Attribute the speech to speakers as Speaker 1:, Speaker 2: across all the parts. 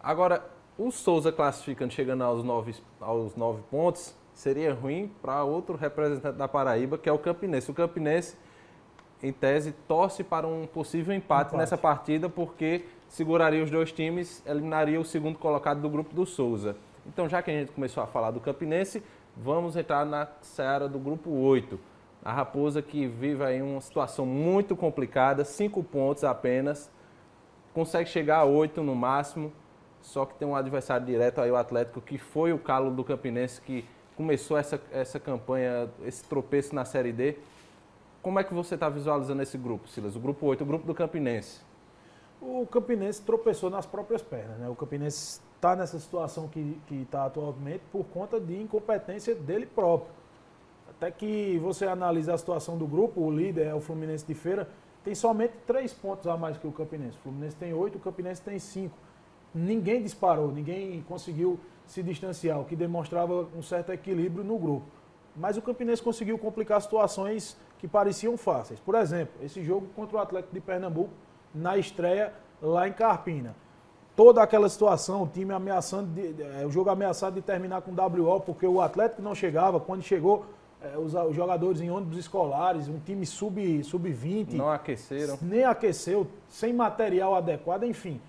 Speaker 1: Agora, o Souza classificando, chegando aos 9 pontos, seria ruim para outro representante da Paraíba, que é o Campinense. O Campinense, em tese, torce para um possível empate nessa partida, porque seguraria os dois times, eliminaria o segundo colocado do grupo do Souza. Então, já que a gente começou a falar do Campinense, vamos entrar na seara do grupo 8. A Raposa, que vive aí uma situação muito complicada, 5 pontos apenas, consegue chegar a 8 no máximo, só que tem um adversário direto aí, o Atlético, que foi o calo do Campinense, que começou essa campanha, esse tropeço na Série D. Como é que você está visualizando esse grupo, Silas? O grupo 8, o grupo do Campinense.
Speaker 2: O Campinense tropeçou nas próprias pernas, né? O Campinense está nessa situação que está atualmente por conta de incompetência dele próprio. Até que você analisa a situação do grupo, o líder é o Fluminense de Feira, tem somente 3 pontos a mais que o Campinense. O Fluminense tem 8, o Campinense tem 5. Ninguém disparou, ninguém conseguiu se distanciar, o que demonstrava um certo equilíbrio no grupo. Mas o Campinense conseguiu complicar situações que pareciam fáceis. Por exemplo, esse jogo contra o Atlético de Pernambuco, na estreia lá em Carpina. Toda aquela situação, o time ameaçando, o jogo ameaçado de terminar com WO, porque o Atlético não chegava, quando chegou, os jogadores em ônibus escolares, um time sub-20.
Speaker 1: Não aqueceram.
Speaker 2: Nem aqueceu, sem material adequado, enfim.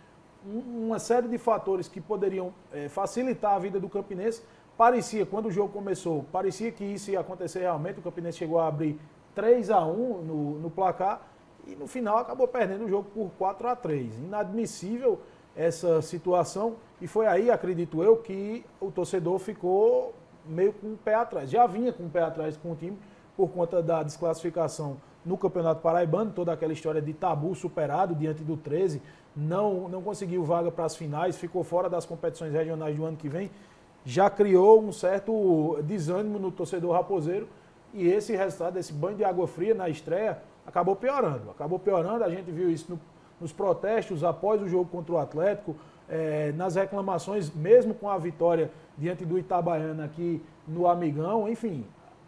Speaker 2: Uma série de fatores que poderiam facilitar a vida do Campinense. Parecia, quando o jogo começou, parecia que isso ia acontecer realmente. O Campinense chegou a abrir 3-1 no placar e no final acabou perdendo o jogo por 4-3. Inadmissível essa situação e foi aí, acredito eu, que o torcedor ficou meio com o pé atrás. Já vinha com o pé atrás com o time por conta da desclassificação no Campeonato Paraibano, toda aquela história de tabu superado diante do 13, não conseguiu vaga para as finais, ficou fora das competições regionais do ano que vem, já criou um certo desânimo no torcedor raposeiro e esse resultado, esse banho de água fria na estreia, acabou piorando. A gente viu isso nos protestos após o jogo contra o Atlético, nas reclamações, mesmo com a vitória diante do Itabaiana aqui no Amigão, enfim,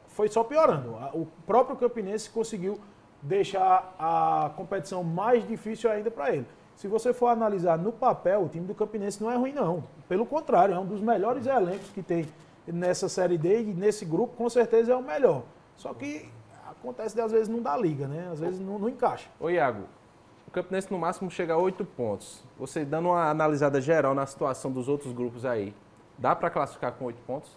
Speaker 2: foi só piorando. O próprio Campinense conseguiu deixar a competição mais difícil ainda para ele. Se você for analisar no papel, o time do Campinense não é ruim, não. Pelo contrário, é um dos melhores elencos que tem nessa Série D e nesse grupo, com certeza é o melhor. Só que acontece de às vezes não dá liga, né? Às vezes não encaixa.
Speaker 1: Ô Iago, o Campinense no máximo chega a 8 pontos. Você dando uma analisada geral na situação dos outros grupos aí, dá para classificar com 8 pontos?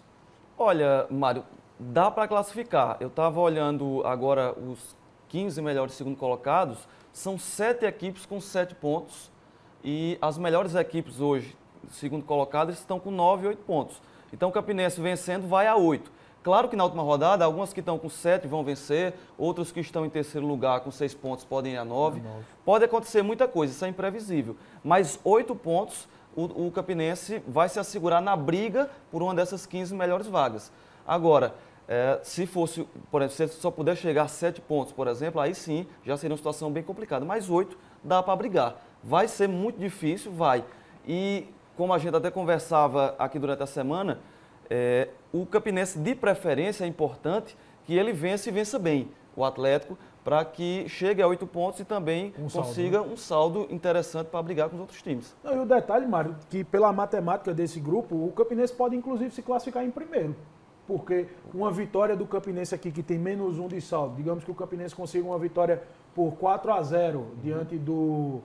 Speaker 3: Olha, Mário, dá para classificar. Eu estava olhando agora os 15 melhores segundo colocados, são 7 equipes com 7 pontos e as melhores equipes hoje, segundo colocadas, estão com 9 e 8 pontos. Então o Campinense vencendo vai a 8. Claro que na última rodada, algumas que estão com 7 vão vencer, outros que estão em terceiro lugar com 6 pontos podem ir a 9. Pode acontecer muita coisa, isso é imprevisível. Mas 8 pontos, o Campinense vai se assegurar na briga por uma dessas 15 melhores vagas. Agora, se fosse, por exemplo, se ele só puder chegar a 7 pontos, por exemplo, aí sim já seria uma situação bem complicada. Mas 8 dá para brigar. Vai ser muito difícil, vai. E como a gente até conversava aqui durante a semana, o Campinense, de preferência, é importante que ele vença e vença bem o Atlético, para que chegue a 8 pontos e também consiga um saldo interessante para brigar com os outros times.
Speaker 2: Não, e o detalhe, Mário, que pela matemática desse grupo, o Campinense pode inclusive se classificar em primeiro. Porque uma vitória do Campinense aqui, que tem menos 1 de saldo, digamos que o Campinense consiga uma vitória por 4-0 diante do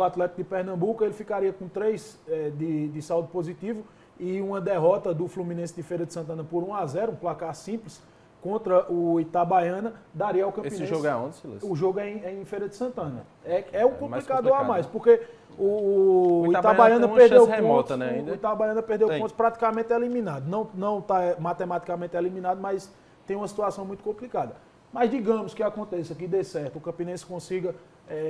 Speaker 2: Atlético de Pernambuco, ele ficaria com 3 de saldo positivo e uma derrota do Fluminense de Feira de Santana por 1-0, um placar simples, contra o Itabaiana, daria ao Campinense.
Speaker 1: Esse jogo é onde, Silas?
Speaker 2: O jogo é em Feira de Santana. É um complicador a mais, porque o Itabaiana perdeu pontos,
Speaker 1: né, ainda?
Speaker 2: O Itabaiana perdeu pontos praticamente eliminado. Não está matematicamente eliminado, mas tem uma situação muito complicada. Mas digamos que aconteça, que dê certo, o Campinense consiga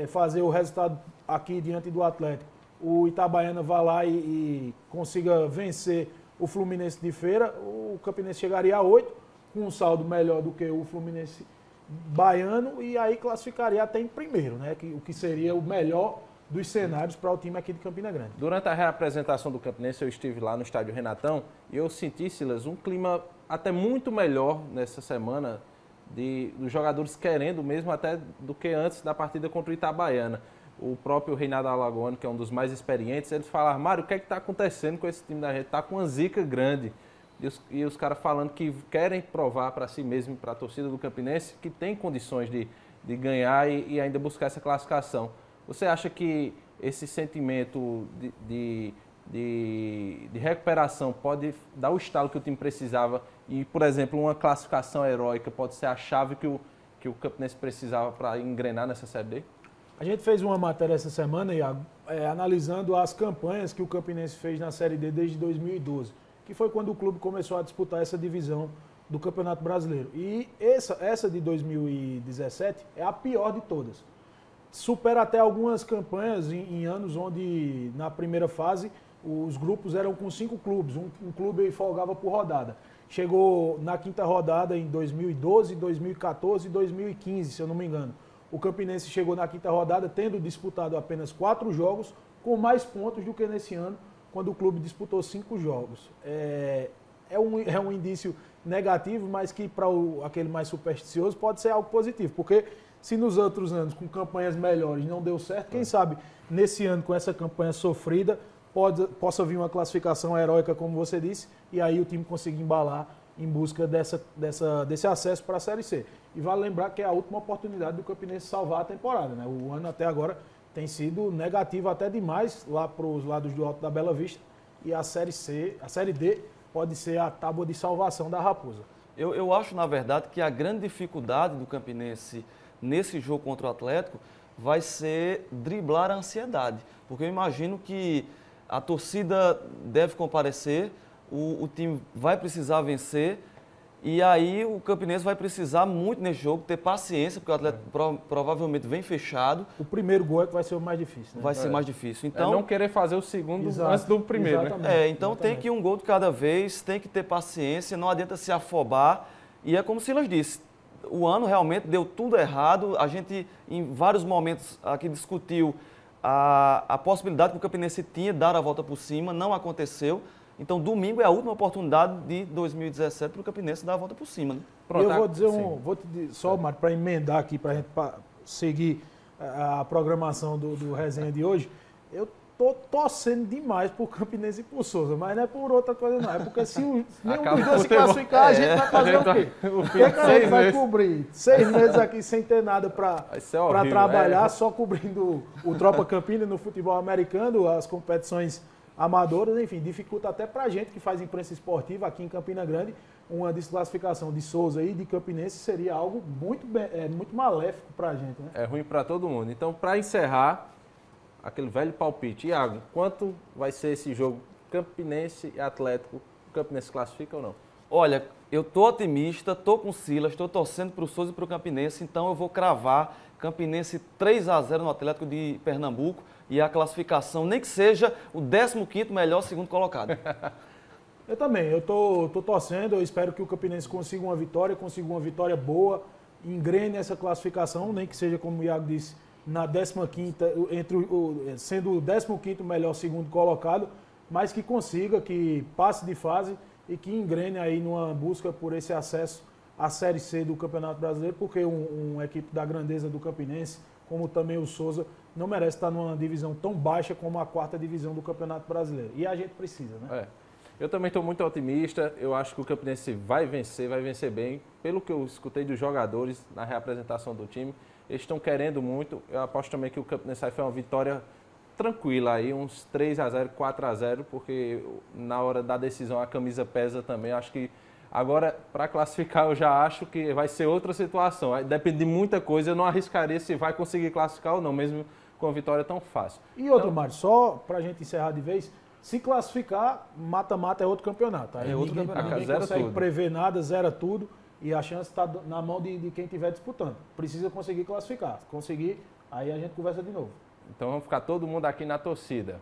Speaker 2: fazer o resultado aqui diante do Atlético, o Itabaiana vá lá e consiga vencer o Fluminense de Feira, o Campinense chegaria a 8, com um saldo melhor do que o Fluminense baiano, e aí classificaria até em primeiro, né? O que seria o melhor dos cenários para o time aqui de Campina Grande.
Speaker 1: Durante a reapresentação do Campinense, eu estive lá no estádio Renatão e eu senti, Silas, um clima até muito melhor nessa semana dos jogadores querendo mesmo até do que antes da partida contra o Itabaiana. o próprio Reinaldo Alagoano, que é um dos mais experientes, eles falaram: Mário, o que é que está acontecendo com esse time da gente? Está com uma zica grande. E os caras falando que querem provar para si mesmo, para a torcida do Campinense, que tem condições de ganhar e ainda buscar essa classificação. Você acha que esse sentimento de recuperação pode dar o estalo que o time precisava e, por exemplo, uma classificação heróica pode ser a chave que o Campinense precisava para engrenar nessa Série D?
Speaker 2: A gente fez uma matéria essa semana, Iago, analisando as campanhas que o Campinense fez na Série D desde 2012, que foi quando o clube começou a disputar essa divisão do Campeonato Brasileiro. E essa de 2017 é a pior de todas. Supera até algumas campanhas em anos onde, na primeira fase, os grupos eram com 5 clubes, um clube folgava por rodada. Chegou na quinta rodada em 2012, 2014 e 2015, se eu não me engano. O Campinense chegou na quinta rodada tendo disputado apenas 4 jogos, com mais pontos do que nesse ano, quando o clube disputou 5 jogos. É um indício negativo, mas que para aquele mais supersticioso pode ser algo positivo, porque se nos outros anos, com campanhas melhores, não deu certo, quem sabe nesse ano, com essa campanha sofrida, possa vir uma classificação heróica, como você disse, e aí o time conseguir embalar em busca desse acesso para a Série C. E vale lembrar que é a última oportunidade do Campinense salvar a temporada, né? O ano até agora tem sido negativo até demais lá para os lados do Alto da Bela Vista, e a Série D pode ser a tábua de salvação da Raposa.
Speaker 3: Eu acho, na verdade, que a grande dificuldade do Campinense nesse jogo contra o Atlético vai ser driblar a ansiedade, porque eu imagino que a torcida deve comparecer, o time vai precisar vencer, e aí o Campinense vai precisar muito nesse jogo ter paciência, porque o Atlético provavelmente vem fechado.
Speaker 2: O primeiro gol é que vai ser o mais difícil, né?
Speaker 3: Vai ser mais difícil. Então,
Speaker 1: não querer fazer o segundo antes do primeiro, né?
Speaker 3: Então
Speaker 2: exatamente.
Speaker 3: Tem que ir um gol de cada vez, tem que ter paciência, não adianta se afobar. E é como o Silas disse, o ano realmente deu tudo errado. A gente, em vários momentos aqui, discutiu a possibilidade que o Campinense tinha de dar a volta por cima, não aconteceu. Então, domingo é a última oportunidade de 2017 para o Campinense dar a volta por cima. Né?
Speaker 2: Pronto, eu vou dizer só, Mário, para emendar aqui, para a gente seguir a programação do resenha de hoje. Eu tô torcendo demais por Campinense e por Souza, mas não é por outra coisa não, é porque se nenhum dos dois se classificar, a gente vai fazer o quê? O que a gente vai cobrir? 6 meses aqui sem ter nada para trabalhar, só cobrindo o Tropa Campina no futebol americano, as competições amadoras, enfim, dificulta até para a gente que faz imprensa esportiva aqui em Campina Grande. Uma desclassificação de Souza e de Campinense seria algo muito maléfico para a gente, né?
Speaker 1: É ruim para todo mundo. Então, para encerrar, aquele velho palpite. Iago, quanto vai ser esse jogo Campinense e Atlético? O Campinense classifica ou não?
Speaker 3: Olha, eu tô otimista, tô com o Silas, estou torcendo para o Souza e para o Campinense, então eu vou cravar Campinense 3-0 no Atlético de Pernambuco e a classificação, nem que seja o 15º melhor segundo colocado.
Speaker 2: Eu também, eu tô torcendo, eu espero que o Campinense consiga uma vitória boa, engrene essa classificação, nem que seja, como o Iago disse, na 15ª, sendo o 15º melhor segundo colocado, mas que consiga, que passe de fase e que engrene aí numa busca por esse acesso à Série C do Campeonato Brasileiro, porque uma equipe da grandeza do Campinense, como também o Souza, não merece estar numa divisão tão baixa como a 4ª divisão do Campeonato Brasileiro. E a gente precisa, né?
Speaker 1: Eu também estou muito otimista, eu acho que o Campinense vai vencer bem, pelo que eu escutei dos jogadores na reapresentação do time. Eles estão querendo muito. Eu aposto também que o Campinense vai fazer uma vitória tranquila aí, uns 3-0, 4-0, porque na hora da decisão a camisa pesa também. Acho que agora, para classificar, eu já acho que vai ser outra situação. Depende de muita coisa, eu não arriscaria se vai conseguir classificar ou não, mesmo com uma vitória tão fácil.
Speaker 2: E outro, Mário, só para a gente encerrar de vez, se classificar, mata-mata é outro campeonato. Aí ninguém consegue prever nada, zera tudo. E a chance está na mão de quem estiver disputando. Precisa conseguir classificar. Se conseguir, aí a gente conversa de novo.
Speaker 1: Então vamos ficar todo mundo aqui na torcida.